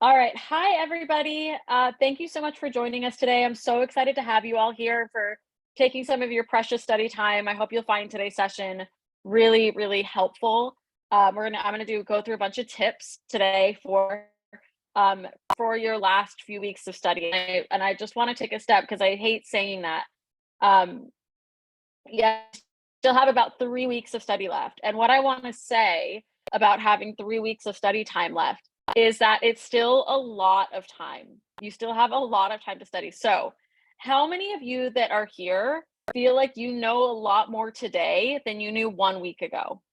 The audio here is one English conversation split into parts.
All right. Hi, everybody. Thank you so much for joining us today. I'm so excited to have you all here for taking some of your precious study time. I hope you'll find today's session really, really helpful. I'm gonna go through a bunch of tips today um, for your last few weeks of study. And I just want to take a step because I hate saying that. Um, yeah, still have about 3 weeks of study left. And what I want to say about having 3 weeks of study time left is that it's still a lot of time. You still have a lot of time to study. So, how many of you that are here feel like you know a lot more today than you knew 1 week ago?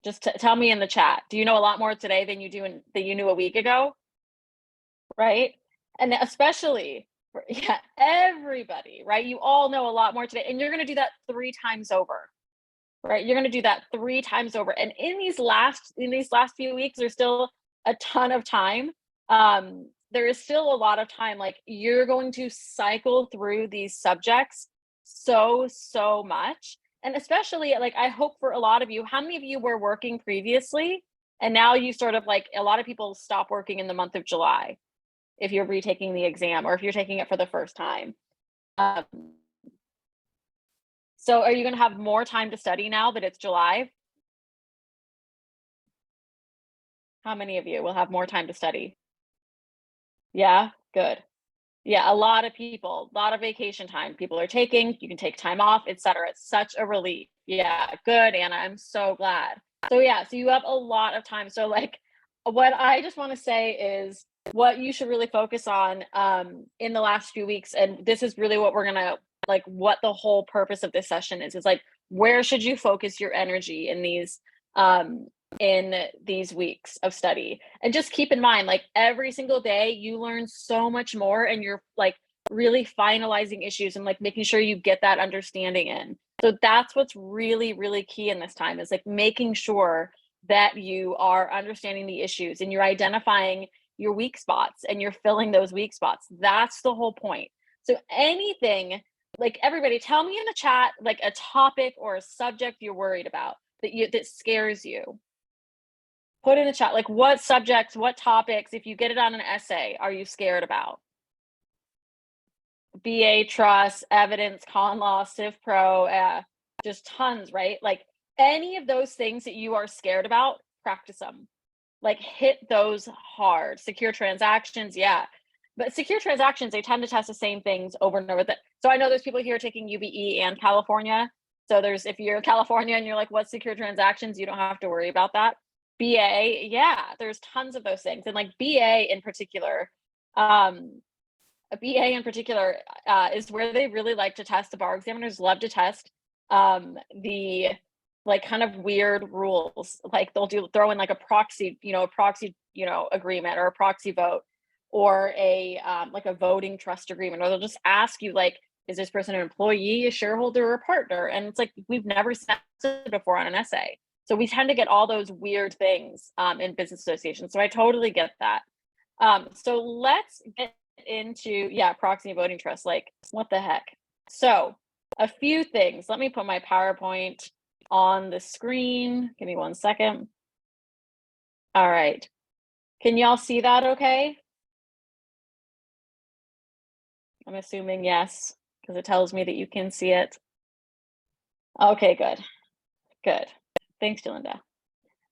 Just tell me in the chat. Do you know a lot more today than you knew a week ago? Right? And especially for yeah, everybody, right? You all know a lot more today, and you're gonna do that 3 times over, right? You're gonna do that 3 times over, and in these last few weeks, there's still a ton of time. There is still a lot of time, like, you're going to cycle through these subjects so much, and especially, like, I hope for a lot of you, how many of you were working previously, and now you sort of like a lot of people stop working in the month of July? If you're retaking the exam or if you're taking it for the first time. Um, so are you going to have more time to study now that it's July? How many of you will have more time to study? Yeah, good. Yeah, a lot of people, a lot of vacation time people are taking. You can take time off, etc. It's such a relief. Yeah, good, Anna. I'm so glad. So yeah, so you have a lot of time. So like what I just want to say is what you should really focus on in the last few weeks, and this is really what we're gonna like what the whole purpose of this session is like where should you focus your energy um in these weeks of study. And just keep in mind, like every single day, you learn so much more and you're like really finalizing issues and like making sure you get that understanding in. So that's what's really, really key in this time is like making sure that you are understanding the issues and you're identifying your weak spots and you're filling those weak spots. That's the whole point. So anything, like everybody, tell me in the chat like a topic or a subject you're worried about that scares you. Put in the chat, like what subjects, what topics, if you get it on an essay, are you scared about? BA Trust, Evidence, Con Law, Civ Pro, just tons, right? Like any of those things that you are scared about, practice them. Like hit those hard. Secure transactions, yeah. But secure transactions, they tend to test the same things over and over. So I know there's people here taking UBE and California. So if you're in California and you're like, what's secure transactions? You don't have to worry about that. BA, yeah, there's tons of those things. And like BA in particular, a BA in particular is where they really like to test. The bar examiners love to test the like kind of weird rules. Like throw in like a proxy, agreement or a proxy vote or a like a voting trust agreement, or they'll just ask you like, is this person an employee, a shareholder, or a partner? And it's like we've never seen it before on an essay. So we tend to get all those weird things in business associations. So I totally get that. So let's get into, yeah, proxy voting trust. Like, what the heck? So a few things. Let me put my PowerPoint on the screen. Give me 1 second. All right. Can y'all see that okay? I'm assuming yes, because it tells me that you can see it. Okay, good. Good. Thanks, Jalinda.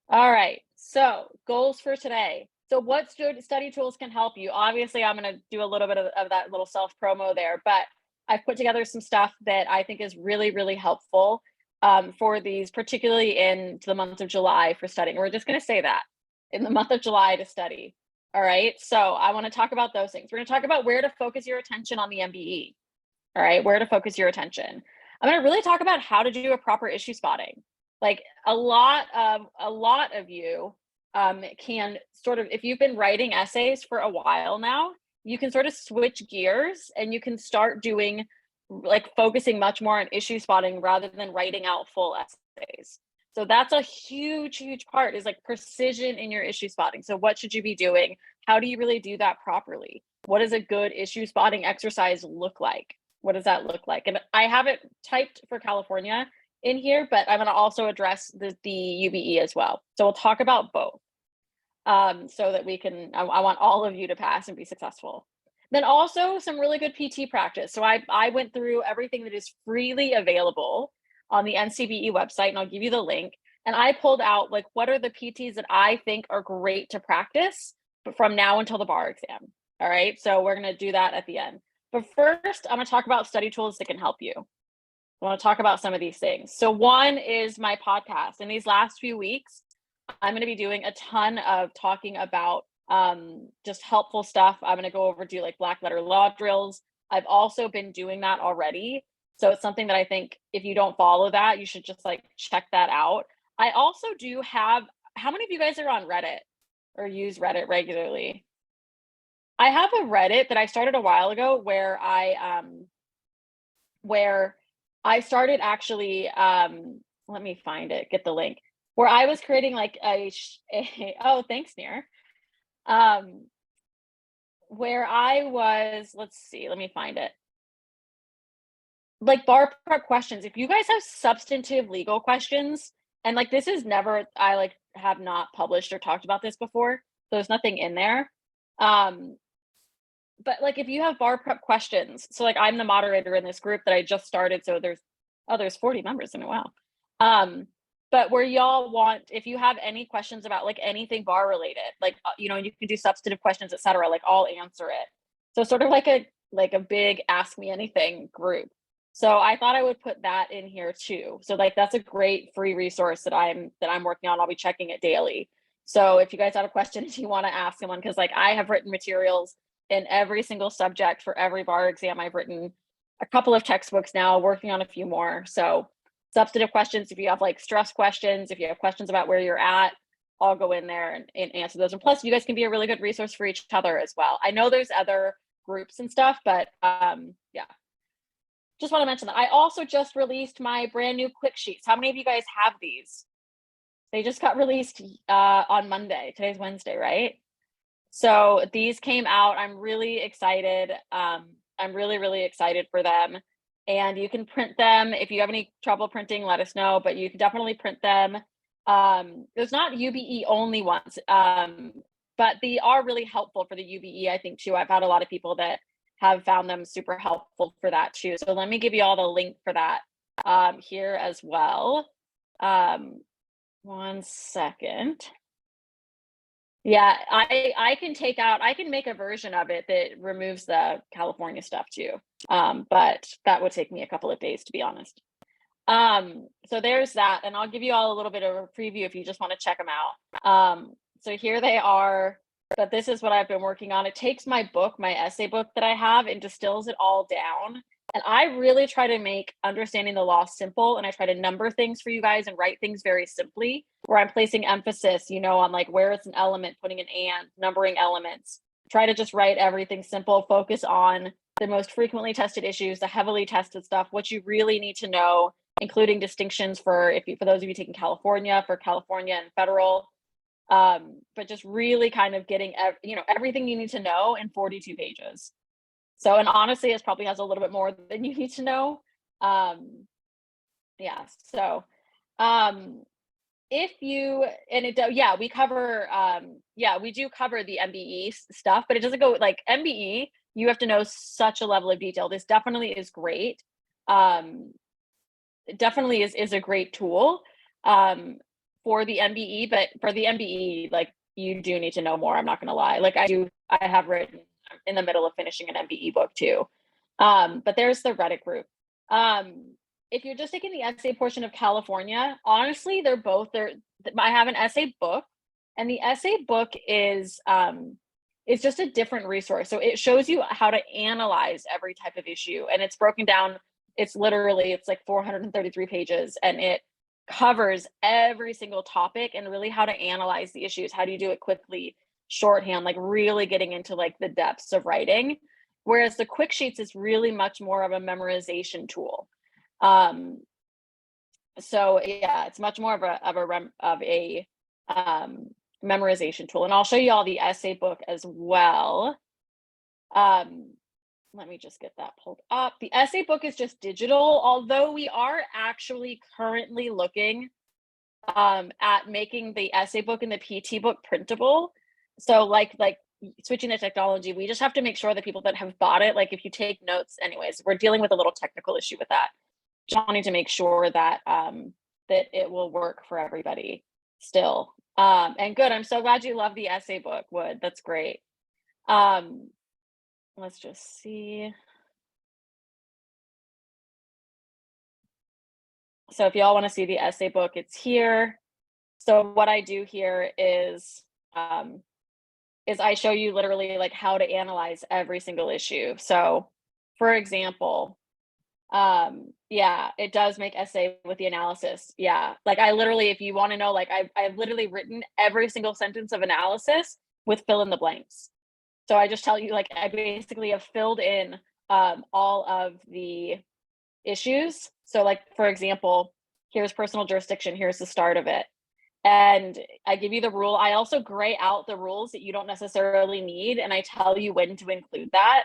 All right. So goals for today. So what study tools can help you? Obviously, I'm going to do a little bit of that little self promo there, but I've put together some stuff that I think is really, really helpful for these, particularly in the month of July for studying. We're just going to say that in the month of July to study. All right. So I want to talk about those things. We're going to talk about where to focus your attention on the MBE. All right. Where to focus your attention. I'm going to really talk about how to do a proper issue spotting. Like a lot of you can sort of, if you've been writing essays for a while now, you can sort of switch gears and you can start doing like focusing much more on issue spotting rather than writing out full essays. So that's a huge part is like precision in your issue spotting. So what should you be doing? How do you really do that properly? What does a good issue spotting exercise look like? What does that look like? And I have it typed for California in here, but I'm going to also address the UBE as well. So we'll talk about both. so that we can, I want all of you to pass and be successful. Then also some really good PT practice. So I went through everything that is freely available on the NCBE website, and I'll give you the link. And I pulled out like what are the PTs that I think are great to practice from now until the bar exam. All right. So we're going to do that at the end. But first, I'm going to talk about study tools that can help you. I want to talk about some of these things. So one is my podcast. In these last few weeks, I'm going to be doing a ton of talking about just helpful stuff. I'm going to go over do like black letter law drills. I've also been doing that already. So it's something that I think if you don't follow that, you should just like check that out. I also do have, how many of you guys are on Reddit or use Reddit regularly? I have a Reddit that I started a while ago where I started actually, let me find it, get the link, where I was creating like oh, thanks, Neer. Where I was, let's see, let me find it. Like bar prep questions. If you guys have substantive legal questions, and like this is never, I like have not published or talked about this before, so there's nothing in there. But like if you have bar prep questions, so like I'm the moderator in this group that I just started, so there's 40 members in it. Wow. But where y'all want, if you have any questions about like anything bar related, like you know, you can do substantive questions, etc., like I'll answer it. So sort of like a big ask me anything group. So I thought I would put that in here too. So like that's a great free resource that I'm working on. I'll be checking it daily. So if you guys have a question, if you want to ask someone, because like I have written materials in every single subject for every bar exam. I've written a couple of textbooks now, working on a few more. So substantive questions, if you have like stress questions, if you have questions about where you're at, I'll go in there and answer those. And plus you guys can be a really good resource for each other as well. I know there's other groups and stuff, but yeah. Just want to mention that. I also just released my brand new quick sheets. How many of you guys have these? They just got released on Monday. Today's Wednesday, right? So these came out. I'm really excited. I'm really, really excited for them. And you can print them. If you have any trouble printing, let us know, but you can definitely print them. There's not UBE only ones, but they are really helpful for the UBE, I think, too. I've had a lot of people that have found them super helpful for that, too. So let me give you all the link for that here as well. 1 second. Yeah, I can make a version of it that removes the California stuff too. But that would take me a couple of days, to be honest. So there's that, and I'll give you all a little bit of a preview if you just want to check them out. So here they are, but this is what I've been working on. It takes my book, my essay book that I have, and distills it all down. And I really try to make understanding the law simple, and I try to number things for you guys and write things very simply, where I'm placing emphasis, you know, on like where it's an element, putting an and, numbering elements. Try to just write everything simple, focus on the most frequently tested issues, the heavily tested stuff, what you really need to know, including distinctions for those of you taking California, for California and federal. But just really kind of getting everything you need to know in 42 pages. So, and honestly, it probably has a little bit more than you need to know. Yeah. So, if you, and it, yeah, we cover, we do cover the MBE stuff, but it doesn't go like MBE. You have to know such a level of detail. This definitely is great. It definitely is a great tool for the MBE, but for the MBE, like you do need to know more. I'm not going to lie. Like I have written in the middle of finishing an MBE book too. But there's the Reddit group. If you're just taking the essay portion of California, honestly, I have an essay book, and the essay book is just a different resource. So it shows you how to analyze every type of issue, and it's broken down. It's like 433 pages, and it covers every single topic and really how to analyze the issues. How do you do it quickly? Shorthand, like really getting into like the depths of writing, whereas the quick sheets is really much more of a memorization tool. So yeah, it's much more of a memorization tool, and I'll show you all the essay book as well. Let me just get that pulled up. The essay book is just digital, although we are actually currently looking at making the essay book and the PT book printable. So like switching the technology, we just have to make sure that people that have bought it, like if you take notes, anyways, we're dealing with a little technical issue with that. Just wanting to make sure that that it will work for everybody still. And good. I'm so glad you love the essay book, Wood. That's great. Let's just see. So if y'all want to see the essay book, it's here. So what I do here is I show you literally like how to analyze every single issue. So for example, yeah, it does make essay with the analysis. Yeah, like I literally, if you want to know, like I've literally written every single sentence of analysis with fill in the blanks. So I just tell you, like I basically have filled in all of the issues. So like, for example, here's personal jurisdiction, here's the start of it. And I give you the rule. I also gray out the rules that you don't necessarily need, and I tell you when to include that.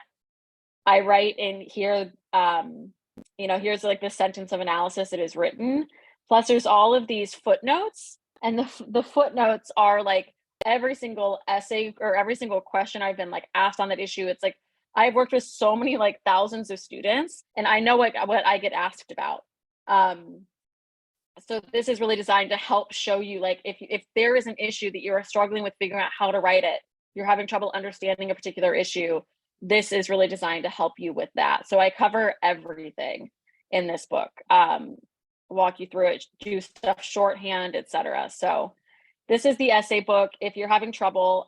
I write in here, you know, here's like the sentence of analysis it is written. Plus there's all of these footnotes, and the footnotes are like every single essay or every single question I've been like asked on that issue. It's like I've worked with so many like thousands of students, and I know what I get asked about. So this is really designed to help show you, like if there is an issue that you're struggling with figuring out how to write it, you're having trouble understanding a particular issue, this is really designed to help you with that. So I cover everything in this book, walk you through it, do stuff shorthand, etc. So this is the essay book. If you're having trouble,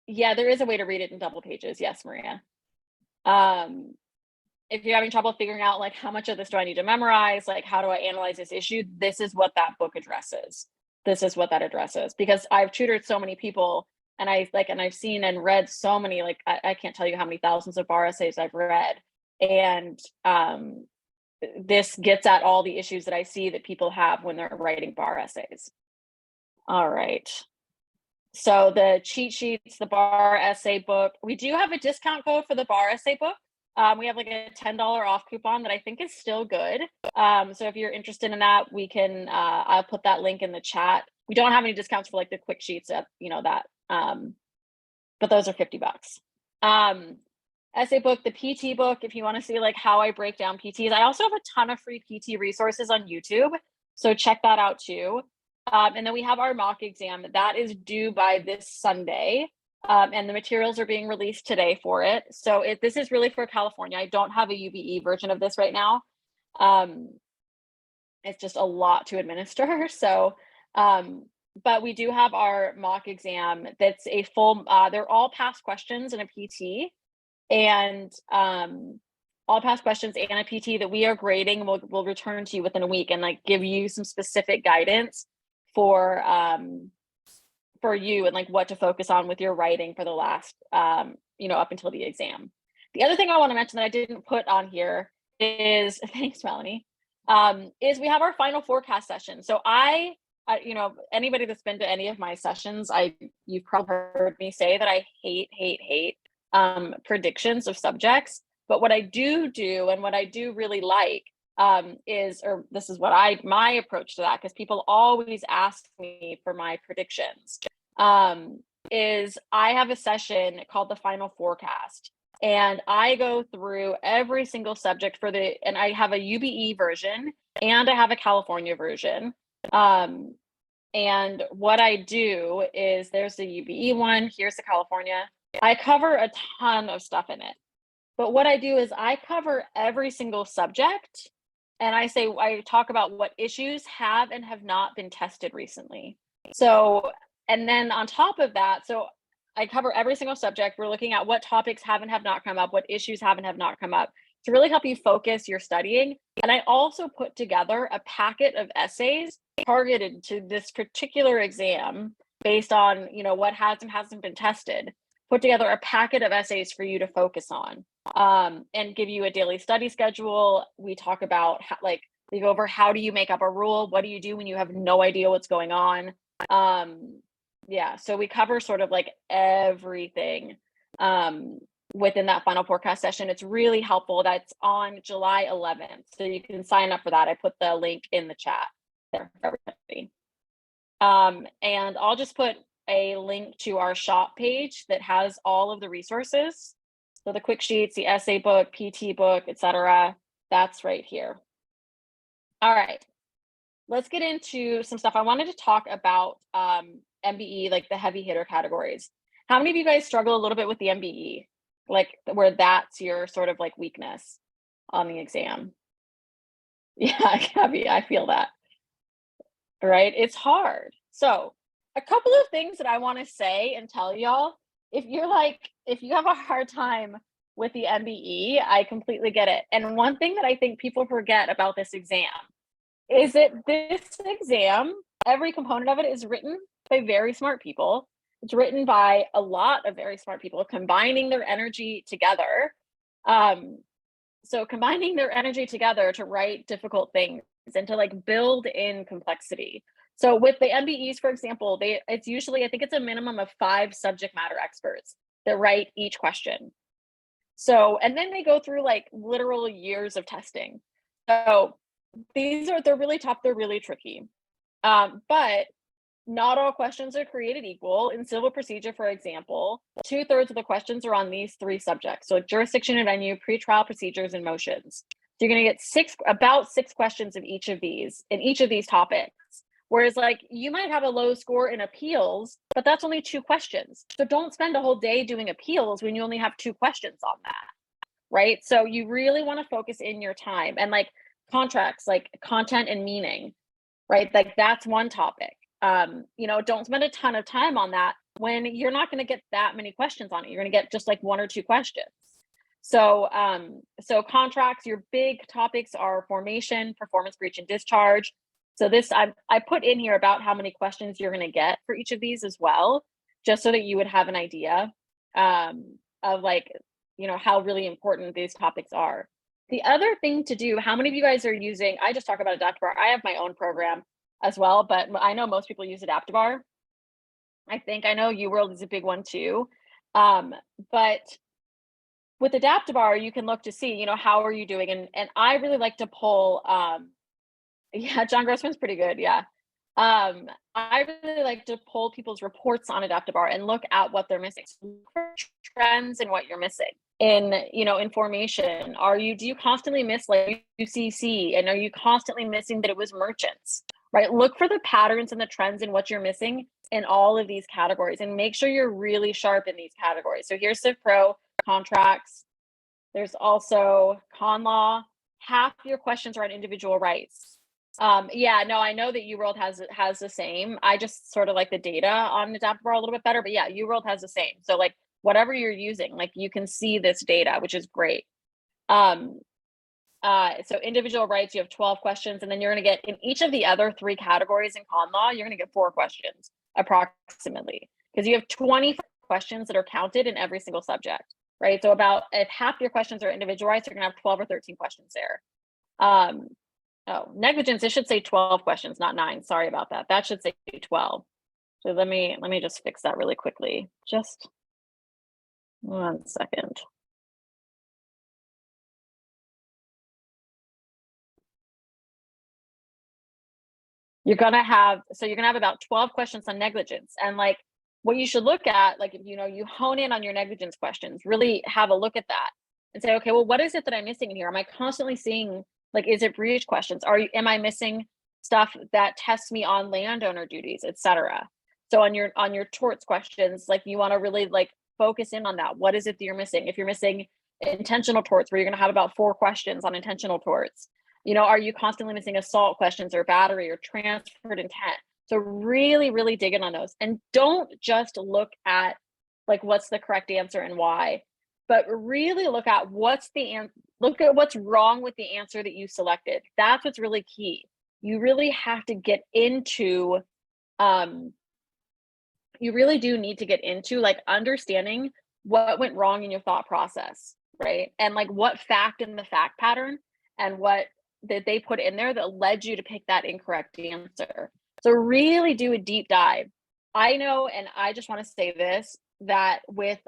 yeah, there is a way to read it in double pages. Yes, Maria. If you're having trouble figuring out like how much of this do I need to memorize, like how do I analyze this issue, this is what that book addresses. This is what that addresses, because I've tutored so many people, and I've seen and read so many, like I can't tell you how many thousands of bar essays I've read, and this gets at all the issues that I see that people have when they're writing bar essays. All right. So the cheat sheets, the bar essay book, we do have a discount code for the bar essay book. We have like a $10 off coupon that I think is still good. So if you're interested in that, we can, I'll put that link in the chat. We don't have any discounts for like the quick sheets at, you know, that, but those are $50. Essay book, the PT book, if you want to see like how I break down PTs. I also have a ton of free PT resources on YouTube, so check that out too. And then we have our mock exam that is due by this Sunday. And the materials are being released today for it. So this is really for California. I don't have a UBE version of this right now. It's just a lot to administer. So, but we do have our mock exam that's a full, they're all past questions and a PT, and all past questions and a PT that we are grading. We'll return to you within a week and like give you some specific guidance for you and like what to focus on with your writing for the last, you know, up until the exam. The other thing I want to mention that I didn't put on here is, thanks, Melanie, is we have our final forecast session. So I you know, anybody that's been to any of my sessions, you've probably heard me say that I hate predictions of subjects. But what I do and what I do really like is, or this is what my approach to that, because people always ask me for my predictions, is I have a session called the final forecast, and I go through every single subject and I have a UBE version and I have a California version. And what I do is there's the UBE one, here's the California. I cover a ton of stuff in it. But what I do is I cover every single subject, and I talk about what issues have and have not been tested recently. So, and then on top of that, so I cover every single subject. We're looking at what topics have and have not come up, what issues have and have not come up, to really help you focus your studying. And I also put together a packet of essays targeted to this particular exam based on, you know, what has and hasn't been tested. Put together a packet of essays for you to focus on, and give you a daily study schedule. We talk about we go over how do you make up a rule? What do you do when you have no idea what's going on? Yeah, so we cover sort of like everything within that final forecast session. It's really helpful. That's on July 11th. So you can sign up for that. I put the link in the chat. there for everybody. And I'll just put a link to our shop page that has all of the resources. So the quick sheets, the essay book, PT book, etc. That's right here. All right, let's get into some stuff. I wanted to talk about MBE, like the heavy hitter categories. How many of you guys struggle a little bit with the MBE? Like where that's your sort of like weakness on the exam? Yeah, Gabby, I feel that. Right? It's hard. So a couple of things that I want to say and tell y'all, if you have a hard time with the MBE, I completely get it. And one thing that I think people forget about this exam is that this exam, every component of it is written by very smart people. It's written by a lot of very smart people combining their energy together. So combining their energy together to write difficult things and to like build in complexity. So with the MBEs, for example, it's usually, I think it's a minimum of 5 subject matter experts that write each question. So, and then they go through like literal years of testing. So they're really tough, they're really tricky. But not all questions are created equal. In civil procedure, for example, 2/3 of the questions are on these 3 subjects. So jurisdiction and venue, pretrial procedures, and motions. So you're gonna get about 6 questions of each of these, in each of these topics. Whereas like you might have a low score in appeals, but that's only 2 questions. So don't spend a whole day doing appeals when you only have 2 questions on that, right? So you really wanna focus in your time. And like contracts, like content and meaning, right? Like that's one topic. Don't spend a ton of time on that when you're not going to get that many questions on it. You're going to get just like 1 or 2 questions. So contracts, your big topics are formation, performance breach, and discharge. So this I put in here about how many questions you're going to get for each of these as well, just so that you would have an idea of like, how really important these topics are. The other thing to do, how many of you guys are using, I just talk about AdaptBar. I have my own program as well, but I know most people use AdaptBar. I know UWorld is a big one too. But with AdaptBar, you can look to see, how are you doing? And I really like to pull, yeah, John Grossman's pretty good. Yeah. I really like to pull people's reports on AdaptBar and look at what they're missing. So look for trends and what you're missing in, in formation. Do you constantly miss like UCC, and are you constantly missing that it was merchants, right? Look for the patterns and the trends in what you're missing in all of these categories and make sure you're really sharp in these categories. So here's Civ Pro, contracts. There's also con law. Half your questions are on individual rights. Yeah, no, I know that UWorld has the same. I just sort of like the data on AdaptBar a little bit better, but yeah, UWorld has the same. So like whatever you're using, like you can see this data, which is great. So individual rights, you have 12 questions, and then you're going to get in each of the other 3 categories in con law, you're going to get 4 questions approximately, because you have 20 questions that are counted in every single subject, right? So about if half your questions are individual rights, you're going to have 12 or 13 questions there. Oh, negligence, it should say 12 questions, not 9. Sorry about that. That should say 12. So let me just fix that really quickly. Just 1 second. You're gonna have about 12 questions on negligence. And like what you should look at, like if you hone in on your negligence questions, really have a look at that and say, okay, well, what is it that I'm missing in here? Am I constantly seeing, like, is it breach questions? Am I missing stuff that tests me on landowner duties, etc.? So on your torts questions, like you want to really like focus in on that. What is it that you're missing? If you're missing intentional torts, where you're going to have about 4 questions on intentional torts, are you constantly missing assault questions or battery or transferred intent? So really, really dig in on those, and don't just look at like what's the correct answer and why, but really look at what's wrong with the answer that you selected. That's what's really key. You really have to get into, you really do need to get into like understanding what went wrong in your thought process, right? And like what fact in the fact pattern and what that they put in there that led you to pick that incorrect answer. So really do a deep dive. I know, and I just want to say this, that with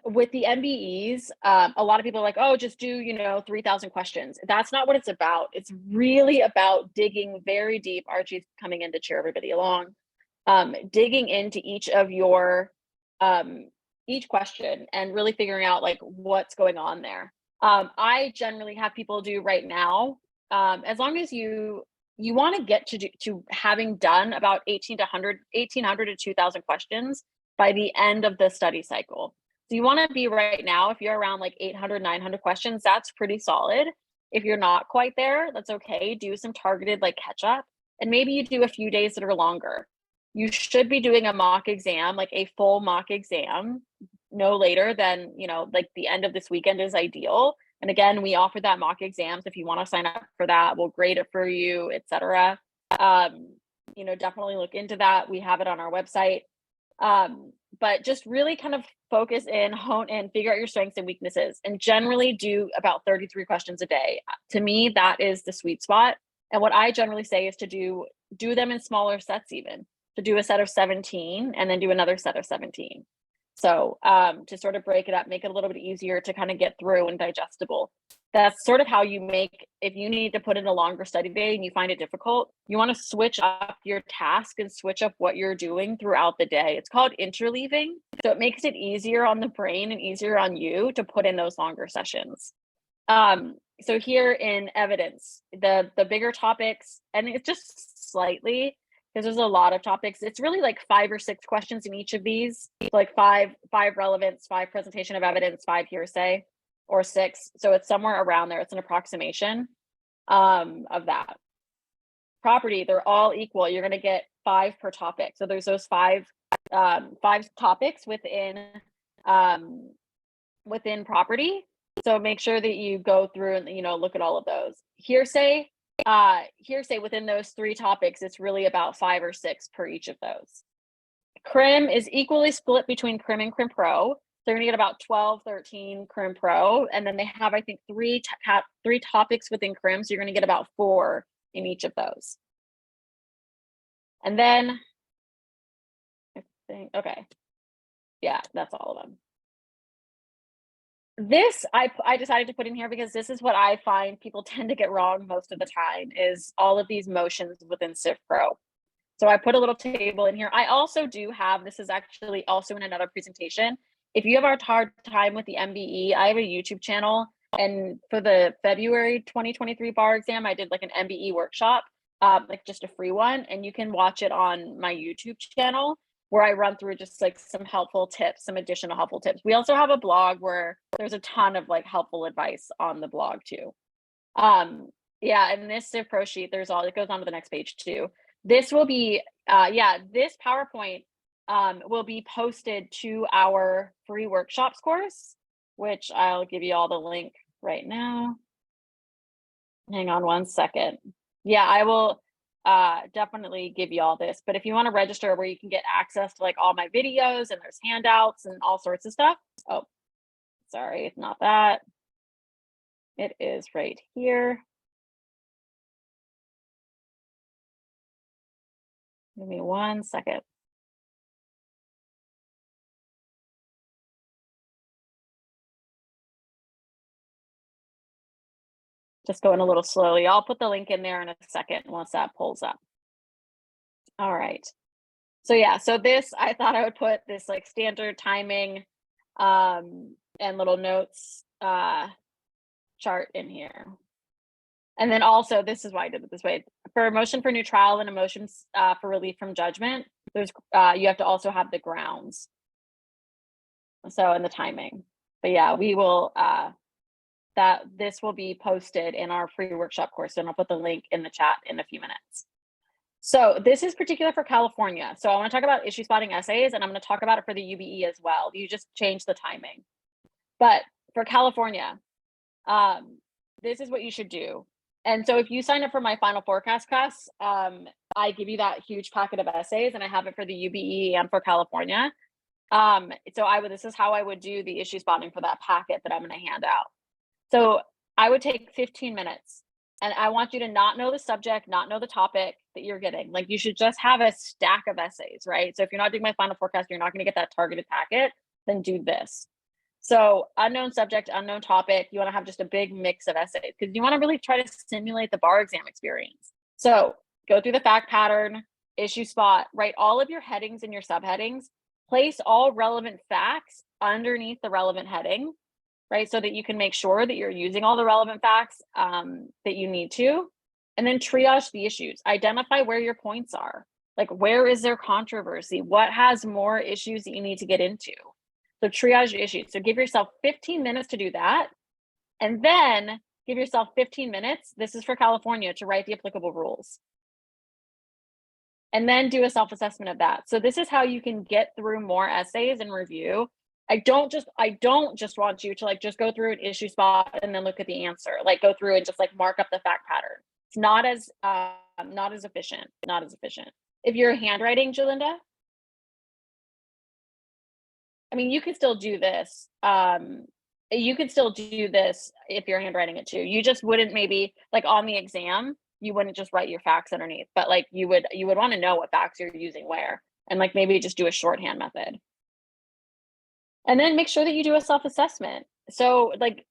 with the MBEs, a lot of people are like, oh, just do, 3,000 questions. That's not what it's about. It's really about digging very deep. Archie's coming in to cheer everybody along. Digging into each of your, each question and really figuring out like what's going on there. I generally have people do right now, as long as you want to get to having done about 1,800 to 2,000 questions by the end of the study cycle. So you want to be right now, if you're around like 800, 900 questions, that's pretty solid. If you're not quite there, that's okay. Do some targeted like catch up, and maybe you do a few days that are longer. You should be doing a mock exam, like a full mock exam, no later than, like the end of this weekend is ideal. And again, we offer that mock exams. If you want to sign up for that, we'll grade it for you, etc. Definitely look into that. We have it on our website. But just really kind of focus in, hone in, figure out your strengths and weaknesses, and generally do about 33 questions a day. To me, that is the sweet spot. And what I generally say is to do them in smaller sets, even to do a set of 17 and then do another set of 17. So to sort of break it up, make it a little bit easier to kind of get through and digestible. That's sort of how you make, if you need to put in a longer study day and you find it difficult, you want to switch up your task and switch up what you're doing throughout the day. It's called interleaving. So it makes it easier on the brain and easier on you to put in those longer sessions. So here in evidence, the bigger topics, and it's just slightly, because there's a lot of topics, it's really like 5 or 6 questions in each of these. So like five relevance, 5 presentation of evidence, 5 hearsay, or 6. So it's somewhere around there. It's an approximation of that. Property, they're all equal. You're going to get 5 per topic. So there's those 5 topics within property. So make sure that you go through and look at all of those. Hearsay within those 3 topics, it's really about 5 or 6 per each of those. Crim is equally split between Crim and Crim Pro. They're going to get about 12, 13 Crim Pro, and then they have, I think, 3 topics within Crim, so you're going to get about 4 in each of those. And then I think, okay, yeah, that's all of them. This I decided to put in here because this is what I find people tend to get wrong most of the time, is all of these motions within Civ Pro. So I put a little table in here. I also do have, this is actually also in another presentation. If you have a hard time with the MBE, I have a YouTube channel, and for the February 2023 bar exam, I did like an MBE workshop, like just a free one, and you can watch it on my YouTube channel, where I run through just like some helpful tips, some additional helpful tips. We also have a blog where there's a ton of like helpful advice on the blog too. Yeah, and this Civ Pro sheet, it goes on to the next page too. This will be, this PowerPoint will be posted to our free workshops course, which I'll give you all the link right now. Hang on one second. Yeah, I will definitely give you all this, but if you want to register where you can get access to like all my videos, and there's handouts and all sorts of stuff. Oh, sorry, it's not that. It is right here. Give me one second. Just going a little slowly. I'll put the link in there in a second once that pulls up. All right. So yeah, so this, I thought I would put this like standard timing and little notes chart in here. And then also, this is why I did it this way. For a motion for new trial and a motion for relief from judgment, there's you have to also have the grounds. So, and the timing. But yeah, we will, this will be posted in our free workshop course, and I'll put the link in the chat in a few minutes. So this is particular for California. So I want to talk about issue spotting essays, and I'm going to talk about it for the UBE as well. You just change the timing. But for California, this is what you should do. And so if you sign up for my final forecast class, I give you that huge packet of essays, and I have it for the UBE and for California. So this is how I would do the issue spotting for that packet that I'm going to hand out. So I would take 15 minutes, and I want you to not know the subject, not know the topic that you're getting. Like, you should just have a stack of essays, right? So if you're not doing my final forecast, you're not going to get that targeted packet, then do this. So unknown subject, unknown topic, you want to have just a big mix of essays because you want to really try to simulate the bar exam experience. So go through the fact pattern, issue spot, write all of your headings and your subheadings, place all relevant facts underneath the relevant heading, right? So that you can make sure that you're using all the relevant facts that you need to, and then triage the issues, identify where your points are. Like, where is there controversy? What has more issues that you need to get into? So triage issues. So give yourself 15 minutes to do that. And then give yourself 15 minutes, this is for California, to write the applicable rules. And then do a self-assessment of that. So this is how you can get through more essays and review. I don't just want you to like just go through an issue spot and then look at the answer. Like go through and just like mark up the fact pattern. It's not as efficient. Not as efficient. If you're handwriting, Jalinda, I mean, you could still do this. You could still do this if you're handwriting it too. You just wouldn't maybe like on the exam, you wouldn't just write your facts underneath, but like you would want to know what facts you're using where, and like maybe just do a shorthand method. And then make sure that you do a self-assessment. So like,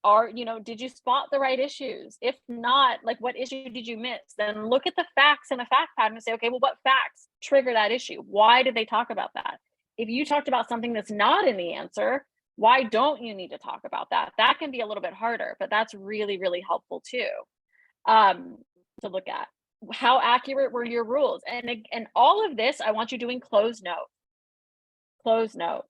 did you spot the right issues? If not, like what issue did you miss? Then look at the facts in a fact pattern and say, okay, well, what facts trigger that issue? Why did they talk about that? If you talked about something that's not in the answer, why don't you need to talk about that? That can be a little bit harder, but that's really, really helpful too, to look at. How accurate were your rules? And all of this, I want you doing closed note. Closed note.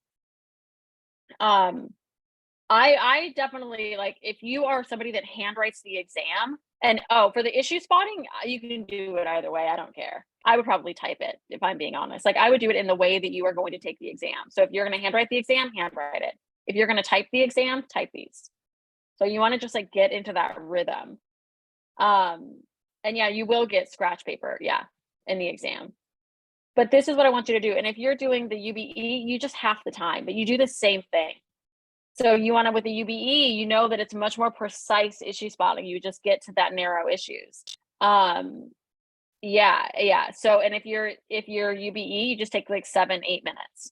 I definitely, like, if you are somebody that handwrites the exam, and for the issue spotting, you can do it either way. I don't care. I would probably type it, if I'm being honest. Like, I would do it in the way that you are going to take the exam. So if you're going to handwrite the exam, handwrite it. If you're going to type the exam, type these. So you want to just like get into that rhythm. And yeah, you will get scratch paper, in the exam. But this is what I want you to do. And if you're doing the UBE, you just half the time, but you do the same thing. So you want to, with the UBE, you know that it's much more precise issue spotting. You just get to that narrow issues. Yeah. So, and if you're UBE, you just take like 7-8 minutes,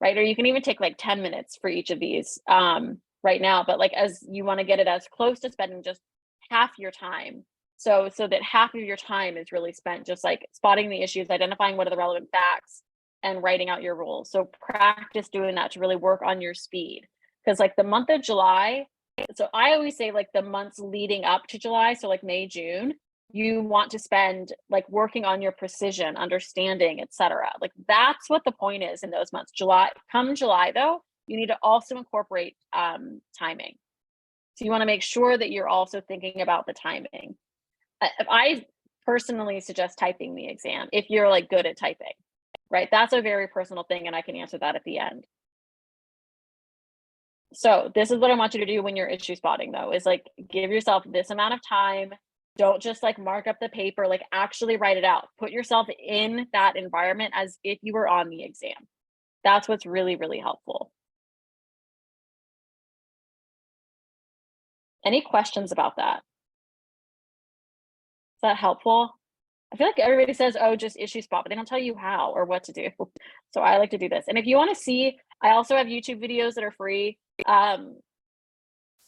right? Or you can even take like 10 minutes for each of these right now. But like, as you want to get it as close to spending just half your time. So that half of your time is really spent just like spotting the issues, identifying what are the relevant facts, and writing out your rules. So practice doing that to really work on your speed. Because like the month of July, so I always say like the months leading up to July, so like May, June, you want to spend like working on your precision, understanding, etc. Like that's what the point is in those months. Come July though, you need to also incorporate timing. So you want to make sure that you're also thinking about the timing. I personally suggest typing the exam if you're like good at typing, right? That's a very personal thing, and I can answer that at the end. So this is what I want you to do when you're issue spotting though, is like give yourself this amount of time. Don't just like mark up the paper, like actually write it out. Put yourself in that environment as if you were on the exam. That's what's really, really helpful. Any questions about that? Is that helpful? I feel like everybody says, oh, just issue spot, but they don't tell you how or what to do. So I like to do this. And if you want to see, I also have YouTube videos that are free,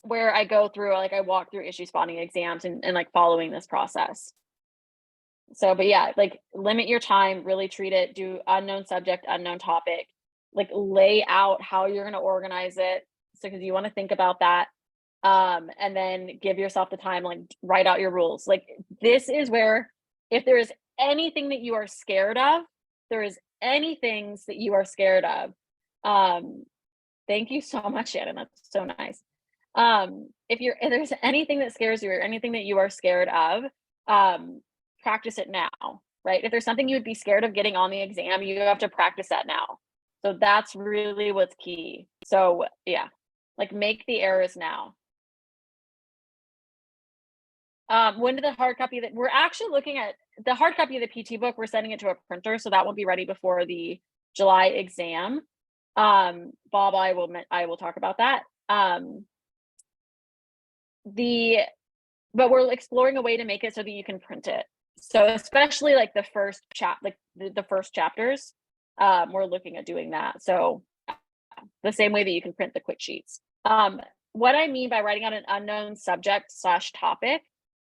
where I go through, like I walk through issue spotting exams and like following this process. So, but yeah, like limit your time, really treat it, do unknown subject, unknown topic, like lay out how you're going to organize it. So, because you want to think about that. And then give yourself the time, like write out your rules. Like this is where, if there is anything that you are scared of, thank you so much, Shannon. That's so nice. If there's anything that scares you or anything that you are scared of, practice it now, right? If there's something you would be scared of getting on the exam, you have to practice that now. So that's really what's key. So yeah, like make the errors now. When did the hard copy that we're actually looking at the hard copy of the PT book, we're sending it to a printer, so that won't be ready before the July exam. Bob, I will talk about that. But we're exploring a way to make it so that you can print it. So especially like the first the first chapters, we're looking at doing that. So the same way that you can print the quick sheets. What I mean by writing out an unknown subject slash topic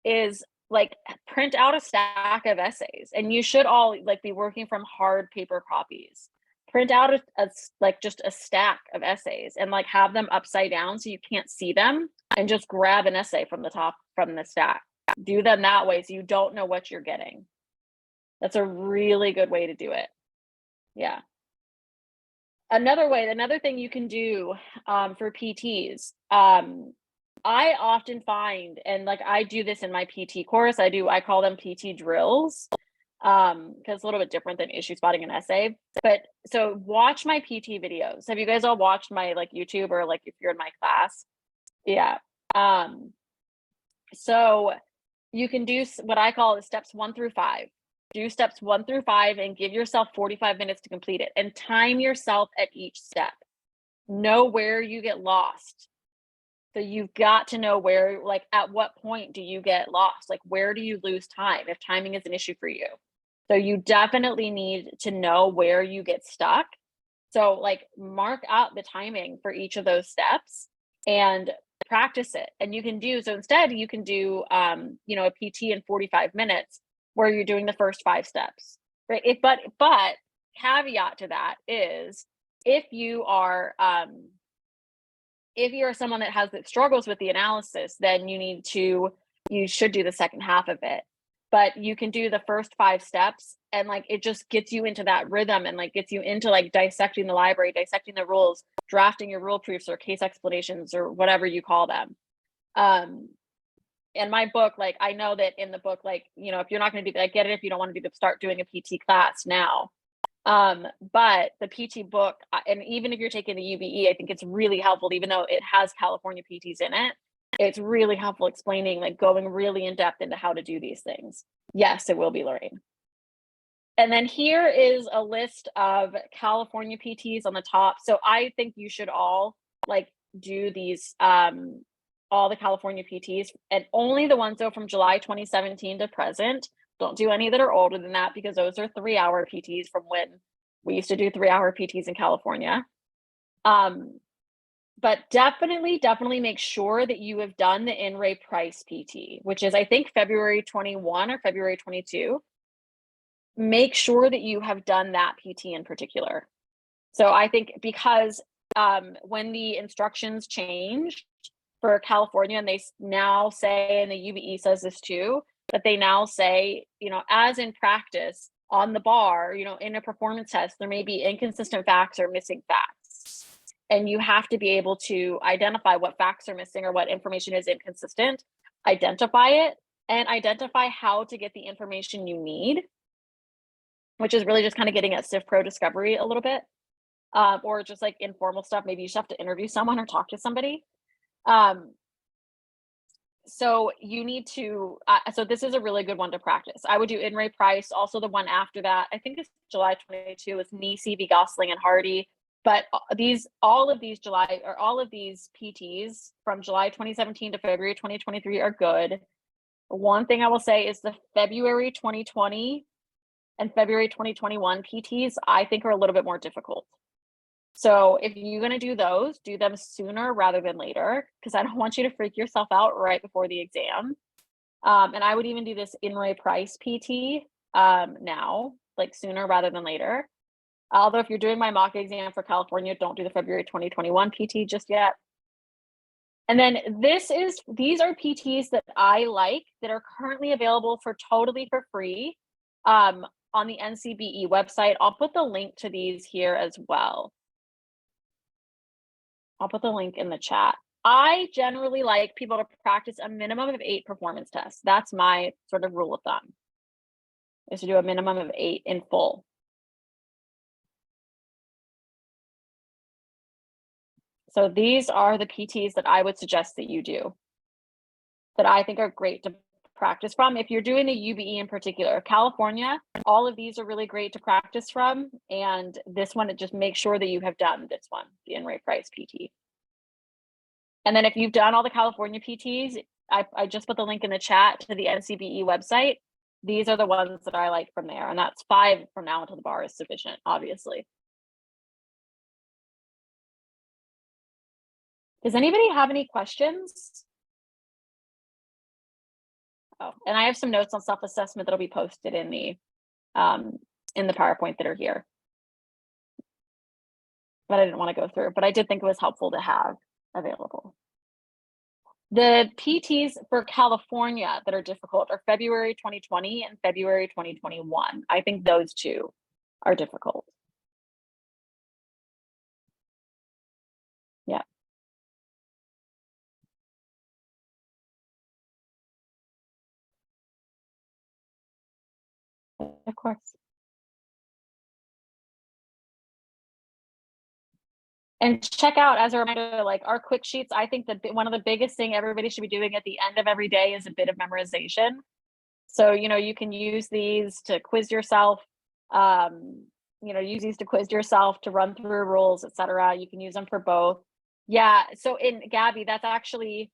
is like print out a stack of essays, and you should all like be working from hard paper copies. Print out like just a stack of essays and like have them upside down so you can't see them, and just grab an essay from the top from the stack. Do them that way so you don't know what you're getting. That's a really good way to do it. Yeah. Another thing you can do for PTs, I often find, and like I do this in my PT course, I call them PT drills, because it's a little bit different than issue spotting an essay. But so watch my PT videos. Have you guys all watched my like YouTube, or like if you're in my class? Yeah. So you can do what I call steps 1 through 5. Do steps 1 through 5 and give yourself 45 minutes to complete it, and time yourself at each step. Know where you get lost. So you've got to know where, like, at what point do you get lost? Like, where do you lose time if timing is an issue for you? So you definitely need to know where you get stuck. So like mark out the timing for each of those steps and practice it. And you can do, so instead you can do, you know, a PT in 45 minutes where you're doing the first 5 steps, right? But caveat to that is if you are someone that struggles with the analysis, then you should do the second half of it. But you can do the first 5 steps, and like it just gets you into that rhythm and like gets you into like dissecting the library, dissecting the rules, drafting your rule proofs or case explanations or whatever you call them. In my book, like I know that in the book, like, you know, if you're not going to do, I get it if you don't want to start doing a PT class now. But the PT book, and even if you're taking the UBE, I think it's really helpful, even though it has California PTs in it. It's really helpful explaining, like going really in depth into how to do these things. Yes, it will be, Lorraine. And then here is a list of California PTs on the top. So I think you should all like do these, all the California PTs, and only the ones though from July 2017 to present. Don't do any that are older than that, because those are 3-hour PTs from when we used to do 3-hour PTs in California. But definitely make sure that you have done the In Ray Price PT, which is I think February 21 or February 22. Make sure that you have done that PT in particular. So I think because when the instructions changed for California, and they now say, and the UBE says this too, that they now say, you know, as in practice on the bar, you know, in a performance test, there may be inconsistent facts or missing facts. And you have to be able to identify what facts are missing or what information is inconsistent, identify it, and identify how to get the information you need, which is really just kind of getting at Civ Pro discovery a little bit, or just like informal stuff. Maybe you just have to interview someone or talk to somebody. So you need to, so this is a really good one to practice. I would do In Ray Price. Also the one after that, I think it's July 22, is Nisi v. Gosling and Hardy. But all of these PTs from July 2017 to February 2023 are good. One thing I will say is the February 2020 and February 2021 PTs, I think, are a little bit more difficult. So if you're going to do those, do them sooner rather than later, because I don't want you to freak yourself out right before the exam. And I would even do this In Ray Price PT now, like sooner rather than later. Although if you're doing my mock exam for California, don't do the February 2021 PT just yet. And then these are PTs that I like that are currently available totally for free on the NCBE website. I'll put the link to these here as well. I'll put the link in the chat. I generally like people to practice a minimum of 8 performance tests. That's my sort of rule of thumb, is to do a minimum of 8 in full. So these are the PTs that I would suggest that you do, that I think are great to practice from. If you're doing a UBE in particular, California, all of these are really great to practice from. And this one, just make sure that you have done this one, the In Ray Price PT. And then if you've done all the California PTs, I just put the link in the chat to the NCBE website. These are the ones that I like from there. And that's 5 from now until the bar is sufficient, obviously. Does anybody have any questions? Oh, and I have some notes on self-assessment that'll be posted in the PowerPoint that are here. But I didn't want to go through, but I did think it was helpful to have available. The PTs for California that are difficult are February 2020 and February 2021. I think those two are difficult. Yeah. Of course. And check out, as a reminder, like our quick sheets. I think that one of the biggest thing everybody should be doing at the end of every day is a bit of memorization. So, you know, you can use these to quiz yourself, you know, use these to quiz yourself, to run through rules, etc. You can use them for both. Yeah. So in Gabby, that's actually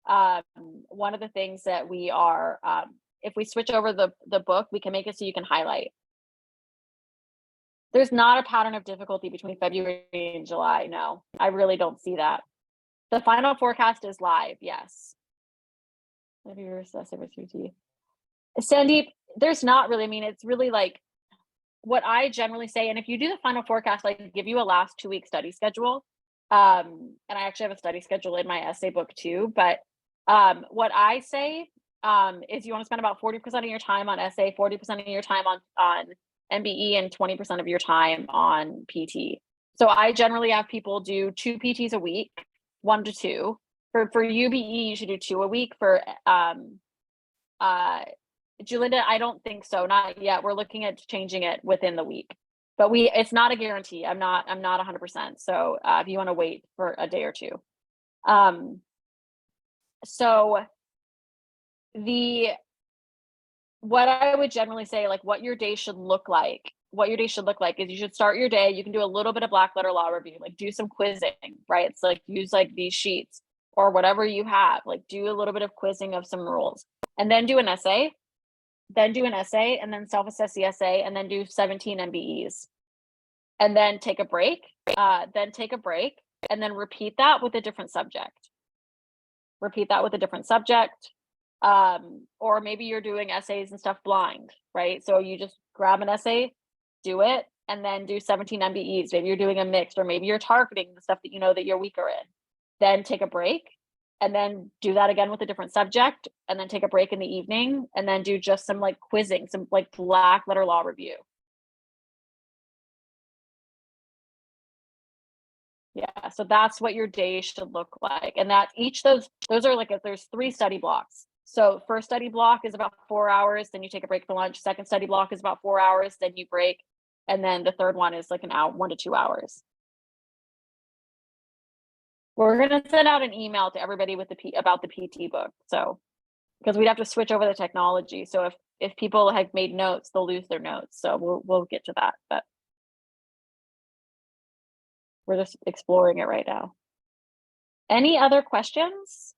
one of the things that we are, if we switch over the book, we can make it so you can highlight. There's not a pattern of difficulty between February and July. No, I really don't see that. The final forecast is live. Yes. Sandeep, there's not really, I mean, it's really like what I generally say. And if you do the final forecast, I give you a last 2-week study schedule. And I actually have a study schedule in my essay book too. But what I say is you want to spend about 40% of your time on essay, 40% of your time on MBE, and 20% of your time on PT. So I generally have people do 2 PTs a week, 1 to 2. For UBE, you should do 2 a week. For Julinda, I don't think so, not yet. We're looking at changing it within the week, but it's not a guarantee. I'm not 100%. So if you want to wait for a day or two. So what I would generally say, like what your day should look like, is you should start your day. You can do a little bit of black letter law review, like do some quizzing, right? It's like use like these sheets or whatever you have, like do a little bit of quizzing of some rules, and then do an essay, and then self-assess the essay, and then do 17 MBEs, and then take a break, and then repeat that with a different subject. Or maybe you're doing essays and stuff blind, right? So you just grab an essay, do it, and then do 17 MBEs. Maybe you're doing a mix, or maybe you're targeting the stuff that you know that you're weaker in. Then take a break, and then do that again with a different subject, and then take a break in the evening, and then do just some like quizzing, some like black letter law review. Yeah, so that's what your day should look like. And that those are like, there's 3 study blocks. So first study block is about 4 hours, then you take a break for lunch. Second study block is about 4 hours, then you break. And then the third one is like an hour, 1 to 2 hours. We're gonna send out an email to everybody with about the PT book. So, because we'd have to switch over the technology. So if people have made notes, they'll lose their notes. So we'll get to that, but we're just exploring it right now. Any other questions?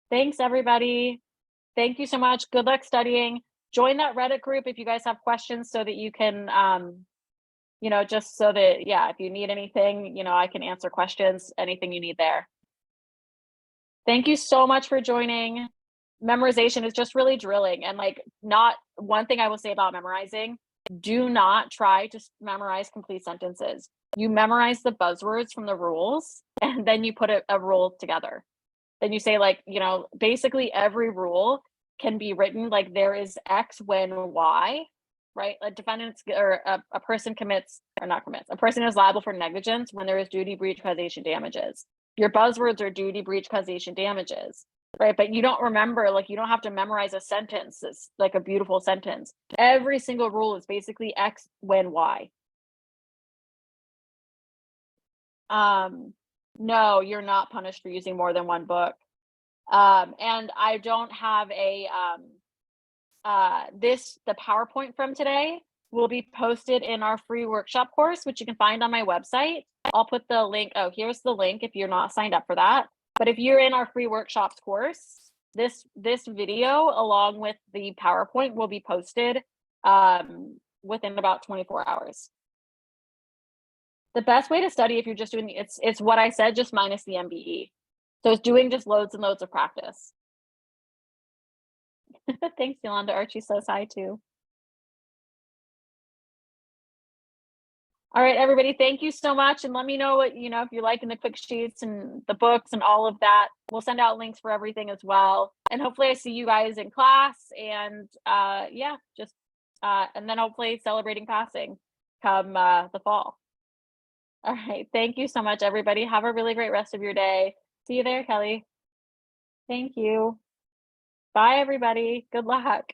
Thanks, everybody. Thank you so much. Good luck studying. Join that Reddit group if you guys have questions, so that you can, you know, just so that, yeah, if you need anything, you know, I can answer questions, anything you need there. Thank you so much for joining. Memorization is just really drilling, and like, not one thing I will say about memorizing, do not try to memorize complete sentences. You memorize the buzzwords from the rules, and then you put a rule together. Then you say, like, you know, basically every rule can be written like there is X when Y, right? A defendant or a person a person is liable for negligence when there is duty, breach, causation, damages. Your buzzwords are duty, breach, causation, damages, right? But you don't remember, like, you don't have to memorize a sentence. It's like a beautiful sentence. Every single rule is basically X when Y. No, you're not punished for using more than one book. And I don't have the PowerPoint from today will be posted in our free workshop course, which you can find on my website. I'll put the link. Oh, here's the link if you're not signed up for that. But if you're in our free workshops course, this video along with the PowerPoint will be posted within about 24 hours. The best way to study if you're just doing it's what I said, just minus the MBE. So it's doing just loads and loads of practice. Thanks, Yolanda. Archie says hi too. All right, everybody, thank you so much. And let me know what, if you're liking the quick sheets and the books and all of that. We'll send out links for everything as well. And hopefully I see you guys in class and yeah, just and then hopefully celebrating passing come the fall. All right, thank you so much, everybody. Have a really great rest of your day. See you there, Kelly. Thank you. Bye, everybody. Good luck.